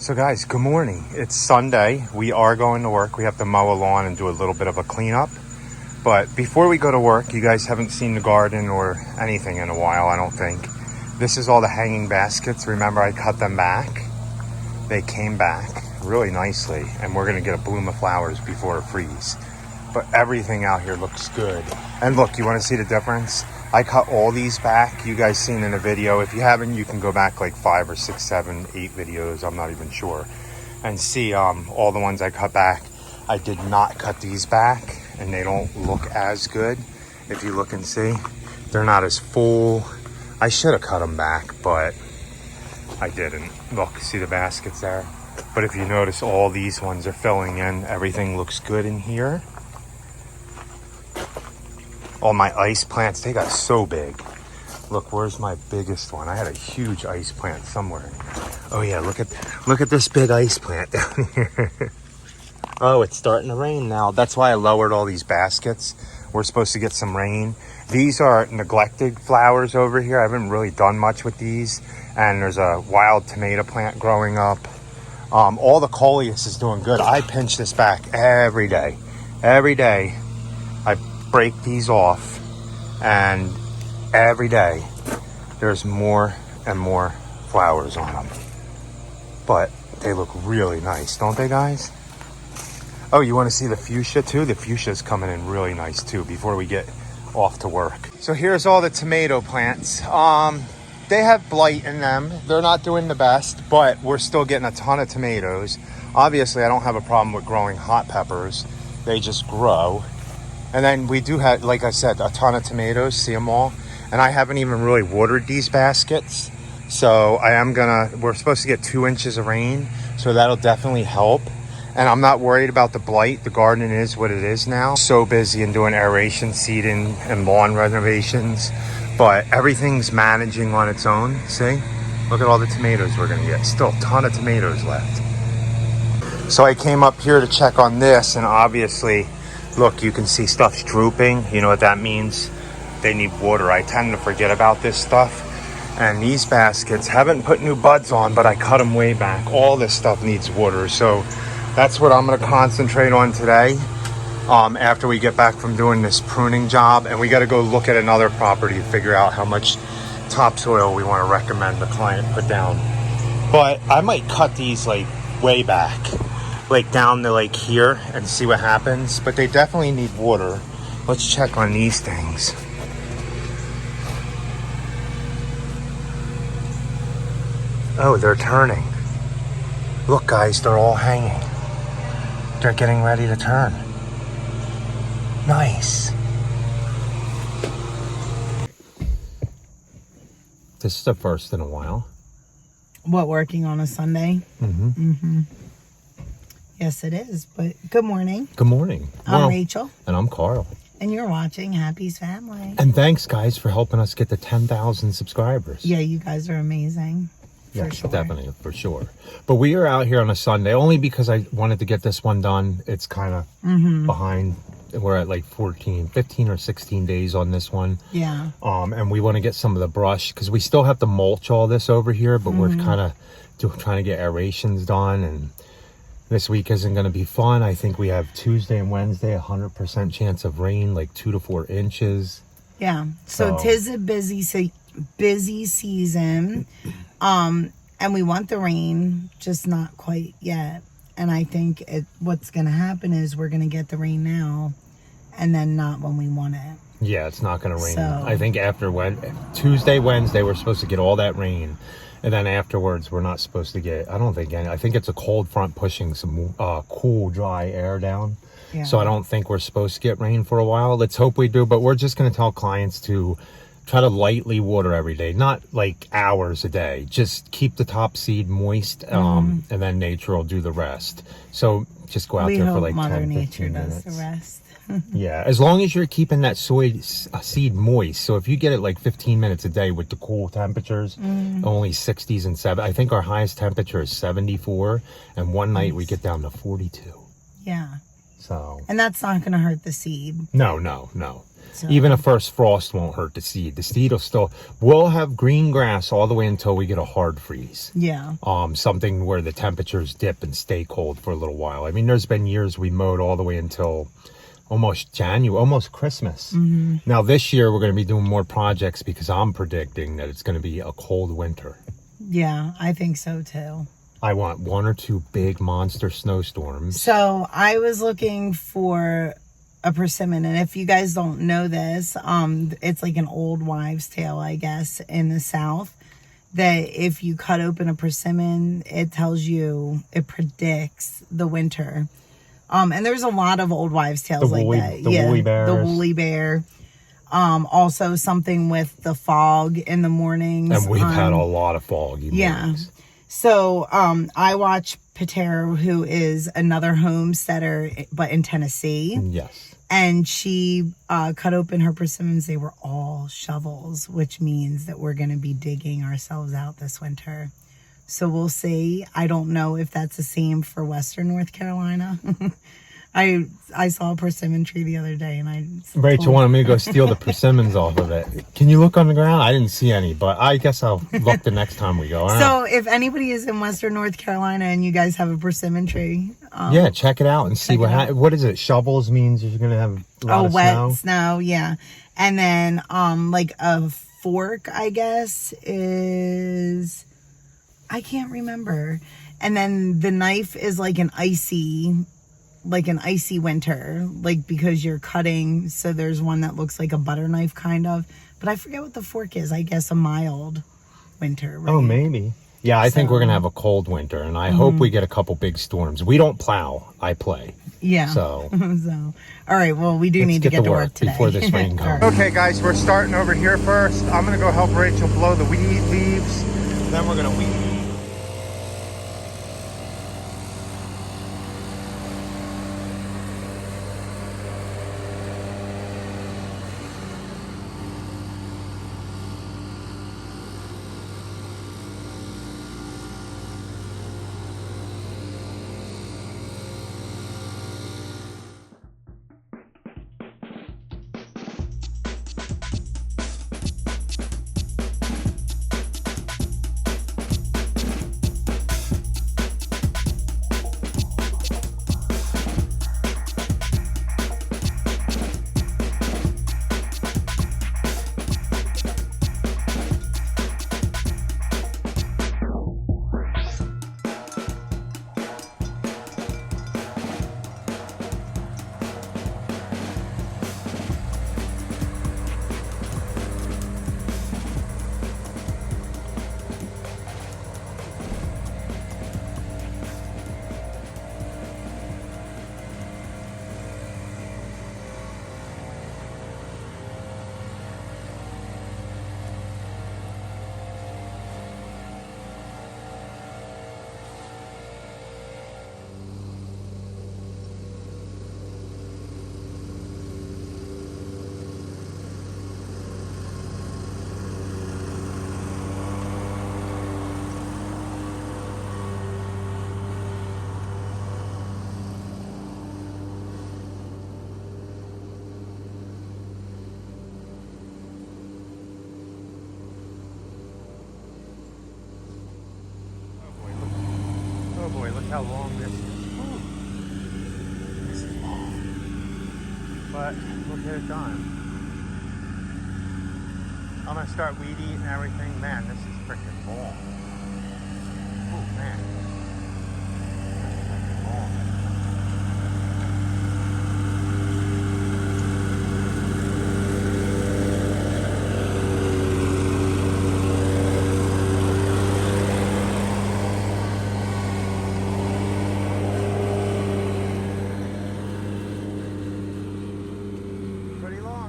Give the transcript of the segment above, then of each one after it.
So guys, good morning. It's Sunday. We are going to work. We have to mow a lawn and do a little bit of a cleanup. But before we go to work, you guys haven't seen the garden or anything in a while, I don't think. This is all the hanging baskets. Remember, I cut them back. They came back really nicely, and we're gonna get a bloom of flowers before it freezes. But everything out here looks good. And look, you wanna see the difference? I cut all these back. You guys seen in a video. If you haven't, you can go back like 5 or 6, 7, 8 videos. I'm not even sure. And see all the ones I cut back. I did not cut these back, and they don't look as good. If you look and see, they're not as full. I should have cut them back, but I didn't. Look, see the baskets there? But if you notice, all these ones are filling in. Everything looks good in here. All my ice plants, they got so big. Look, where's my biggest one? I had a huge ice plant somewhere. Oh yeah, look at this big ice plant down here. Oh, it's starting to rain now. That's why I lowered all these baskets. We're supposed to get some rain. These are neglected flowers over here. I haven't really done much with these. And there's a wild tomato plant growing up. All the coleus is doing good. I pinch this back every day. Every day I break these off, and every day there's more and more flowers on them. But they look really nice, don't they, guys? Oh, you want to see the fuchsia too? The fuchsia is coming in really nice too before we get off to work. So here's all the tomato plants. They have blight in them. They're not doing the best, but we're still getting a ton of tomatoes. Obviously, I don't have a problem with growing hot peppers. They just grow. And then we do have, like I said, a ton of tomatoes, see them all. And I haven't even really watered these baskets. So we're supposed to get 2 inches of rain. So that'll definitely help. And I'm not worried about the blight. The garden is what it is now. So busy in doing aeration, seeding, and lawn renovations. But everything's managing on its own, see? Look at all the tomatoes we're gonna get. Still a ton of tomatoes left. So I came up here to check on this, and obviously, look, you can see stuff's drooping. You know what that means? They need water. I tend to forget about this stuff. And these baskets haven't put new buds on, but I cut them way back. All this stuff needs water. So that's what I'm gonna concentrate on today. After we get back from doing this pruning job. And we gotta go look at another property to figure out how much topsoil we wanna recommend the client put down. But I might cut these like way back, like down to like here, and see what happens. But they definitely need water. Let's check on these things. Oh, they're turning. Look, guys, they're all hanging. They're getting ready to turn. Nice. This is the first in a while. What, working on a Sunday? Mm-hmm. Mm-hmm. Yes, it is. But good morning. Good morning. I'm Rachel. And I'm Carl. And you're watching Happy's Family. And thanks, guys, for helping us get to 10,000 subscribers. Yeah, you guys are amazing. Yeah, for sure. Definitely, for sure. But we are out here on a Sunday only because I wanted to get this one done. It's kind of behind. We're at like 15 or 16 days on this one. Yeah. And we want to get some of the brush because we still have to mulch all this over here, but we're kind of trying to get aerations done. And this week isn't going to be fun. I think we have Tuesday and Wednesday, 100% chance of rain, like 2 to 4 inches. Yeah. So 'tis a busy season. And we want the rain, just not quite yet. And I think what's going to happen is we're going to get the rain now and then not when we want it. Yeah, it's not going to rain. So, I think after Tuesday, Wednesday, we're supposed to get all that rain. And then afterwards, we're not supposed to get, I don't think any. I think it's a cold front pushing some cool, dry air down. Yeah. So I don't think we're supposed to get rain for a while. Let's hope we do. But we're just going to tell clients to try to lightly water every day, not like hours a day. Just keep the top seed moist, and then nature will do the rest. So just go out there for like Mother 10, Nature 15 does minutes. the rest. Yeah, as long as you're keeping that soy seed moist. So if you get it like 15 minutes a day with the cool temperatures, only 60s and 70s. I think our highest temperature is 74, and one night we get down to 42. Yeah. So. And that's not going to hurt the seed. No. So, Even a first frost won't hurt the seed. The seed will still, we'll have green grass all the way until we get a hard freeze. yeah. Something where the temperatures dip and stay cold for a little while. I mean, there's been years we mowed all the way until almost January, almost Christmas. Now this year we're going to be doing more projects because I'm predicting that it's going to be a cold winter. Yeah, I think so too. I want 1 or 2 big monster snowstorms. So I was looking for a persimmon, and if you guys don't know this, it's like an old wives' tale, I guess, in the South, that if you cut open a persimmon, it tells you, it predicts the winter. And there's a lot of old wives' tales like that. The woolly bears. The woolly bear. Also something with the fog in the mornings. And we've had a lot of foggy mornings. So I watch Patera, who is another homesteader, but in Tennessee. Yes. And she cut open her persimmons. They were all shovels, which means that we're going to be digging ourselves out this winter. So we'll see. I don't know if that's the same for Western North Carolina. I saw a persimmon tree the other day, and Rachel wanted me to go steal the persimmons off of it. Can you look on the ground? I didn't see any, but I guess I'll look the next time we go. So if anybody is in Western North Carolina and you guys have a persimmon tree, yeah, check it out and see what is it? Shovels means you're going to have a lot of wet snow, yeah. And then like a fork, I guess, is, I can't remember. And then the knife is like an icy winter, like, because you're cutting. So there's one that looks like a butter knife kind of, but I forget what the fork is. I guess a mild winter, right? Oh, maybe. Yeah, I think we're going to have a cold winter, and I hope we get a couple big storms. We don't plow. I play. Yeah. So. All right, well, we do need to get to work today. Before this rain comes. Right. Okay, guys, we're starting over here first. I'm going to go help Rachel blow the weed leaves. Then we're going to weed. Oh boy, look how long this is. Ooh. This is long. But we'll get it done. I'm gonna start weed eating everything. Man, this is freaking long. Oh man. This is freaking long.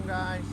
Guys.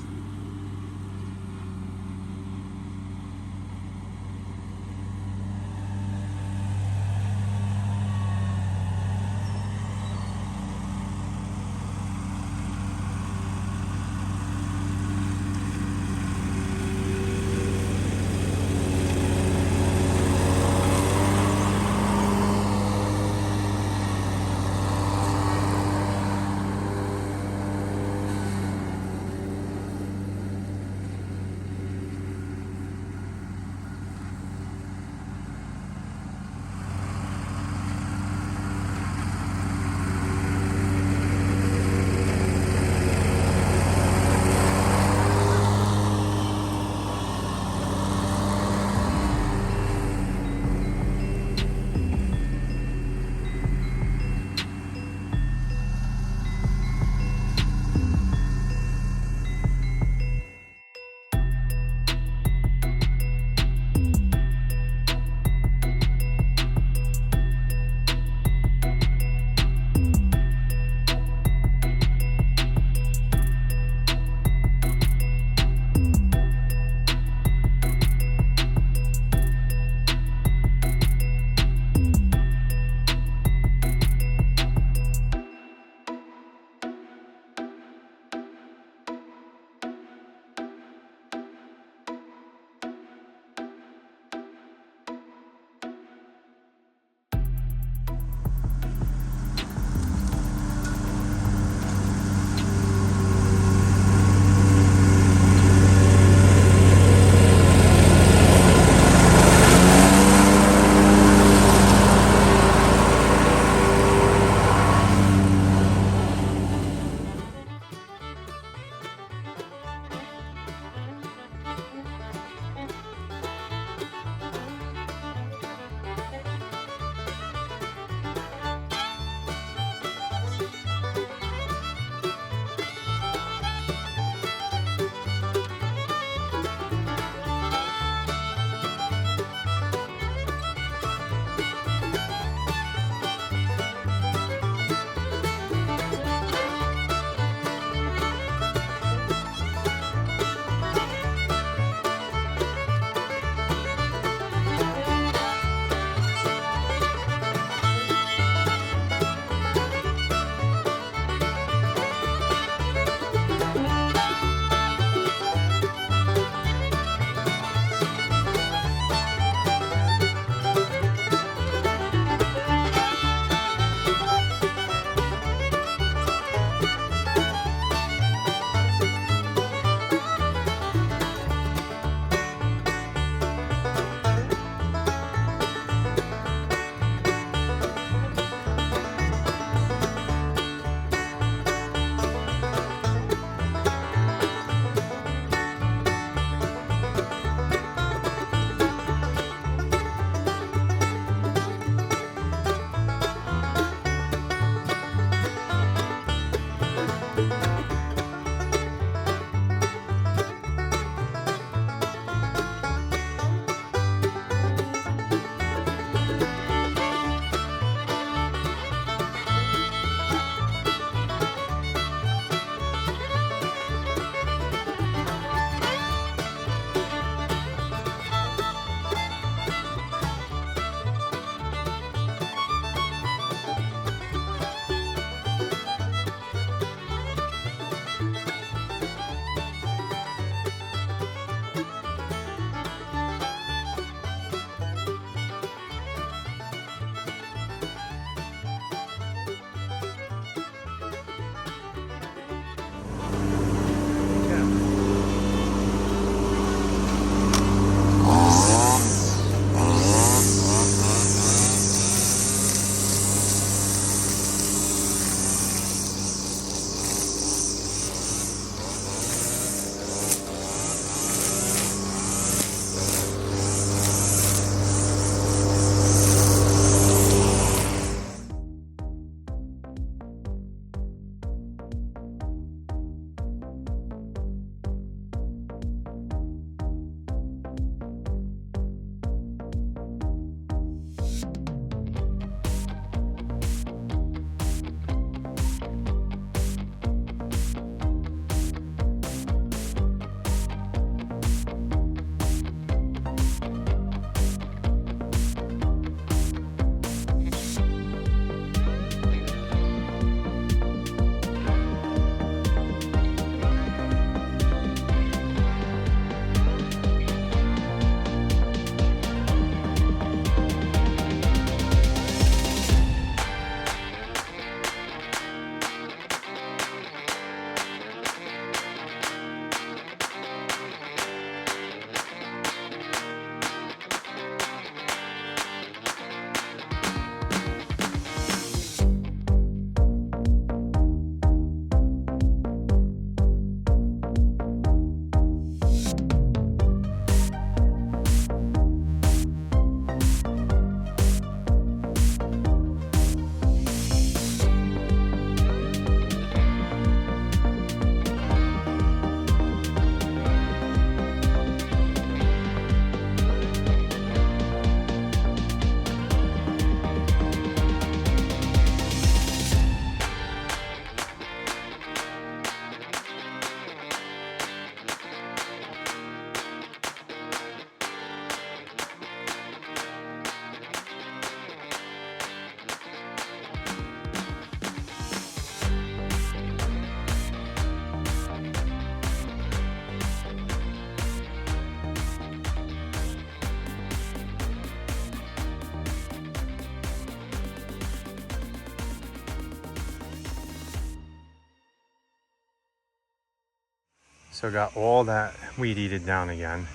So got all that weed eated down again.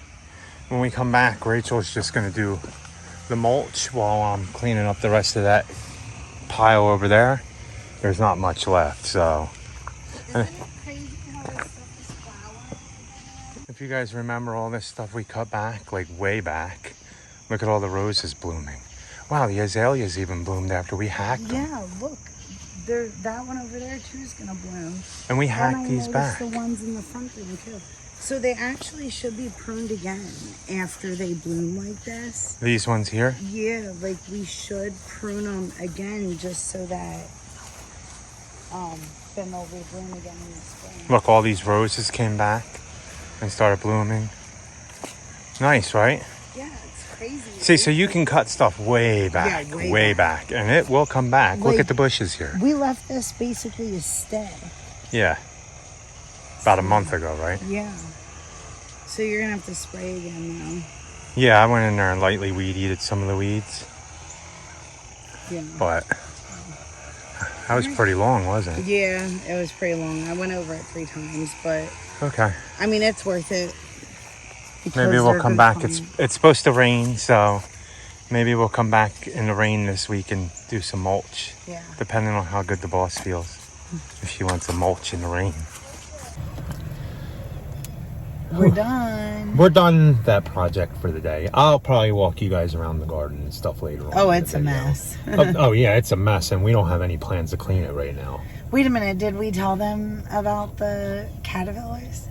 When we come back, Rachel's just gonna do the mulch while I'm cleaning up the rest of that pile over there. There's not much left, so. Isn't it crazy how this stuff is flowering? If you guys remember all this stuff we cut back, like way back, look at all the roses blooming. Wow, the azaleas even bloomed after we hacked them. Yeah, look. That one over there too is gonna bloom. And we hacked these back. The ones in the front thing too. So they actually should be pruned again after they bloom like this. These ones here? Yeah, like we should prune them again just so that then they'll rebloom again in the spring. Look, all these roses came back and started blooming. Nice, right? Yeah, it's crazy. See, so you can cut stuff way back, Yeah, way back, and it will come back. Look Like, at the bushes here. We left this basically to stay. Yeah. About a month ago, right? Yeah. So you're gonna have to spray again now. Yeah, I went in there and lightly weed eated some of the weeds. Yeah. But that was pretty long, wasn't it? Yeah, it was pretty long. I went over it 3 times, but Okay. I mean it's worth it. Maybe we'll come back. It's supposed to rain, so maybe we'll come back in the rain this week and do some mulch. Yeah. Depending on how good the boss feels. If she wants to mulch in the rain. We're done. We're done that project for the day. I'll probably walk you guys around the garden and stuff later on. Oh, it's a mess. Oh, yeah, it's a mess, and we don't have any plans to clean it right now. Wait a minute, did we tell them about the caterpillars?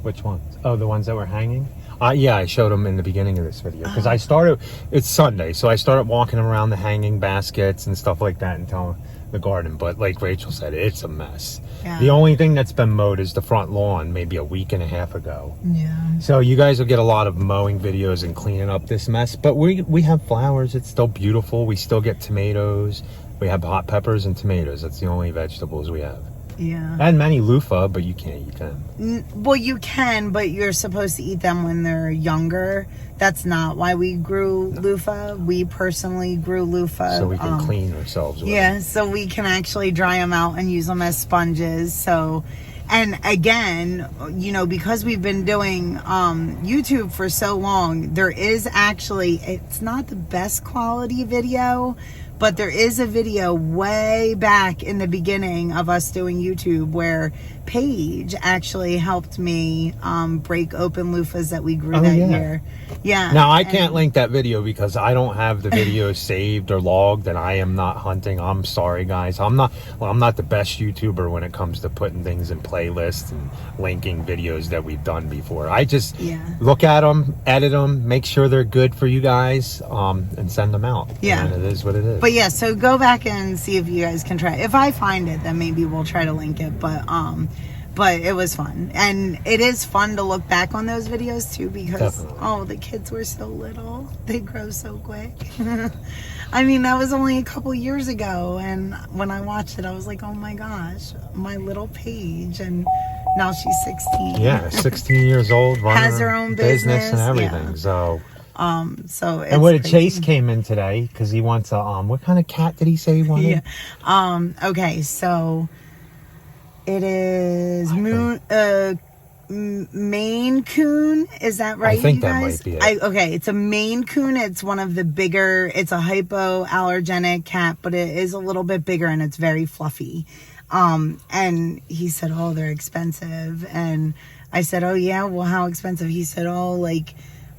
Which ones? Oh, the ones that were hanging? Yeah, I showed them in the beginning of this video. Because it's Sunday, so I started walking around the hanging baskets and stuff like that until the garden. But like Rachel said, it's a mess. Yeah. The only thing that's been mowed is the front lawn maybe a week and a half ago. Yeah. So you guys will get a lot of mowing videos and cleaning up this mess. But we have flowers. It's still beautiful. We still get tomatoes. We have hot peppers and tomatoes. That's the only vegetables we have. Yeah. And many loofah, but you can't eat them. Well, you can, but you're supposed to eat them when they're younger. That's not why we grew loofah. We personally grew loofah. So we can clean ourselves with Yeah, them. so we can actually dry them out and use them as sponges. So, and again, you know, because we've been doing YouTube for so long, there is actually, it's not the best quality video, but there is a video way back in the beginning of us doing YouTube where Paige actually helped me break open loofahs that we grew that year. Yeah. Now, I can't link that video because I don't have the video saved or logged, and I am not hunting. I'm sorry, guys. I'm not the best YouTuber when it comes to putting things in playlists and linking videos that we've done before. I just look at them, edit them, make sure they're good for you guys, and send them out. Yeah. And it is what it is. But yeah, so go back and see if you guys can try. If I find it, then maybe we'll try to link it. But it was fun. And it is fun to look back on those videos too because, the kids were so little. They grow so quick. I mean, that was only a couple years ago. And when I watched it, I was like, oh my gosh, my little Paige. And now she's 16. Yeah, 16 years old, running has her own business and everything. Yeah. So it's and what did crazy. Chase came in today because he wants a what kind of cat did he say he wanted? Yeah. Okay, so it is Maine Coon. Is that right? I think you that guys? might be it. Okay, it's a Maine Coon. It's one of the bigger. It's a hypoallergenic cat, but it is a little bit bigger and it's very fluffy. And he said, "Oh, they're expensive." And I said, "Oh yeah, well, how expensive?" He said, "Oh, like."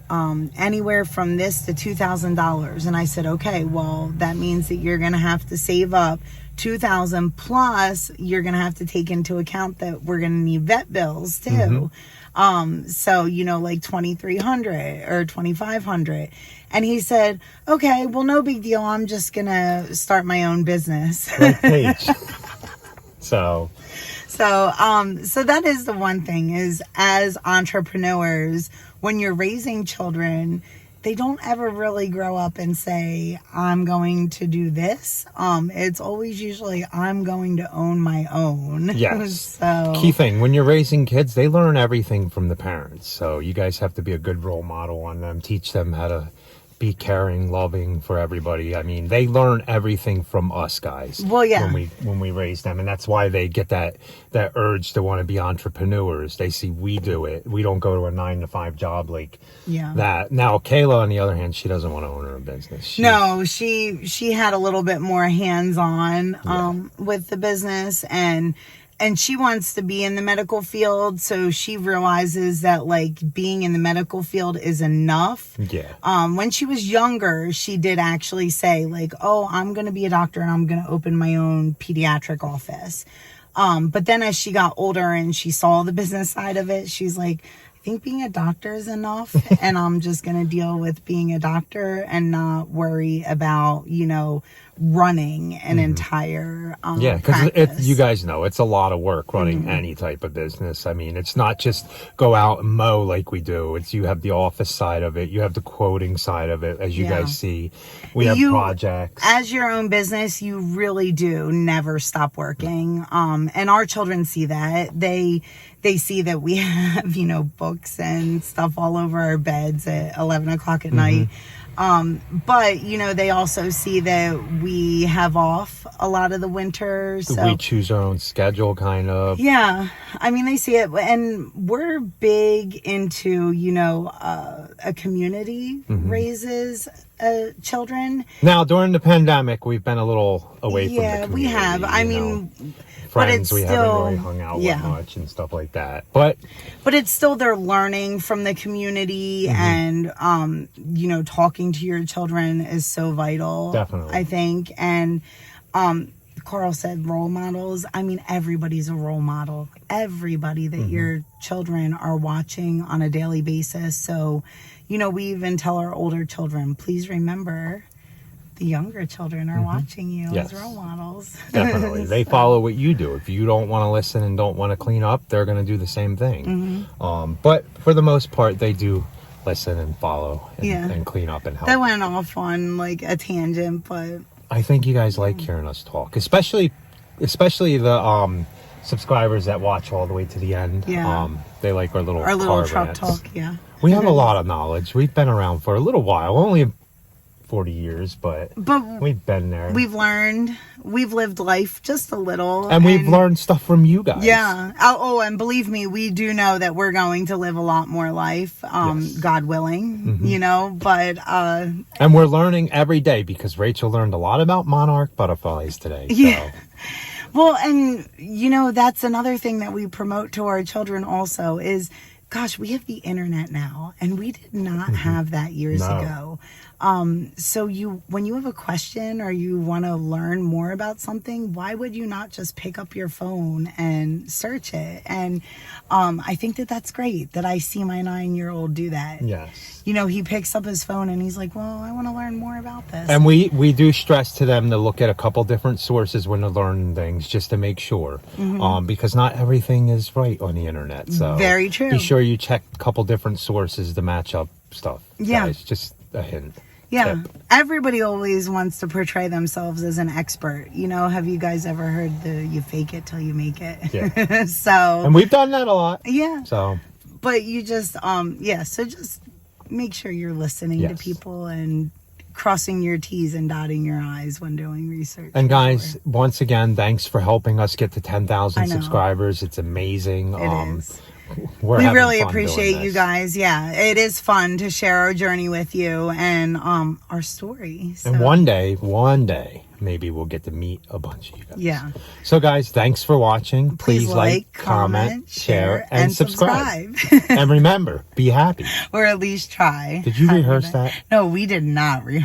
Anywhere from this to $2,000. And I said, okay, well, that means that you're gonna have to save up $2,000 plus you're gonna have to take into account that we're gonna need vet bills too. So you know, like $2,300 or $2,500. And he said, okay, well, no big deal, I'm just gonna start my own business. Like Paige. So that is the one thing is as entrepreneurs, when you're raising children, they don't ever really grow up and say, I'm going to do this. It's always usually, I'm going to own my own. Yes. So key thing, when you're raising kids, they learn everything from the parents. So you guys have to be a good role model on them, teach them how to be caring, loving for everybody. I mean, they learn everything from us guys. Well, yeah. When we raise them, and that's why they get that urge to want to be entrepreneurs. They see we do it. We don't go to a 9-to-5 job like that. Now, Kayla, on the other hand, she doesn't want to own her own business. No, she had a little bit more hands-on with the business, and she wants to be in the medical field, so she realizes that like being in the medical field is enough. Yeah. When she was younger, she did actually say like, "Oh, I'm going to be a doctor and I'm going to open my own pediatric office." But then as she got older and she saw the business side of it, she's like, I think being a doctor is enough, and I'm just going to deal with being a doctor and not worry about, running an entire because you guys know it's a lot of work running any type of business. I mean, it's not just go out and mow like we do. It's you have the office side of it, you have the quoting side of it, as you guys see. We have projects. As your own business, you really do never stop working. And our children see that. They see that we have, books and stuff all over our beds at 11 o'clock at night. But they also see that we have off a lot of the winter, so we choose our own schedule, kind of. Yeah, I mean, they see it, and we're big into a community raises children. Now during the pandemic, we've been a little away from the community. We have. I mean, friends but we still, haven't really hung out with much and stuff like that, but it's still they're learning from the community, and talking to your children is so vital. Definitely, I think. And Carl said role models. I mean, everybody's a role model. Everybody that your children are watching on a daily basis. So we even tell our older children, please remember the younger children are watching you as role models. Definitely. They follow what you do. If you don't want to listen and don't want to clean up, they're going to do the same thing. But for the most part, they do listen and follow and clean up and help. That went off on like a tangent, but I think you guys like hearing us talk, especially the subscribers that watch all the way to the end. They like our little truck rants. talk. We have a lot of knowledge. We've been around for a little while, only 40 years, but we've been there. We've learned. We've lived life just a little. And we've learned stuff from you guys. Yeah. Oh, and believe me, we do know that we're going to live a lot more life, God willing, but... and we're learning every day, because Rachel learned a lot about monarch butterflies today. Yeah. So. Well, and, that's another thing that we promote to our children also is, gosh, we have the internet now, and we did not have that years ago. So when you have a question or you want to learn more about something, why would you not just pick up your phone and search it? And I think that's great that I see my 9-year-old do that. Yes. He picks up his phone and he's like, well, I want to learn more about this. And we do stress to them to look at a couple different sources when they're learning things, just to make sure. Because not everything is right on the internet. So very true. Be sure you check a couple different sources to match up stuff. Yeah. Guys, just a hint. Yeah. Everybody always wants to portray themselves as an expert. Have you guys ever heard you fake it till you make it? Yeah. So. And we've done that a lot. Yeah. So. But you just, so just make sure you're listening to people and crossing your T's and dotting your I's when doing research. And guys, once again, thanks for helping us get to 10,000 subscribers. It's amazing. It is. We really appreciate you guys. Yeah, it is fun to share our journey with you and our story. So. And one day, maybe we'll get to meet a bunch of you guys. Yeah. So guys, thanks for watching. Please like, comment, share, and subscribe. And remember, be happy. Or at least try. Did you rehearse that? No, we did not rehearse.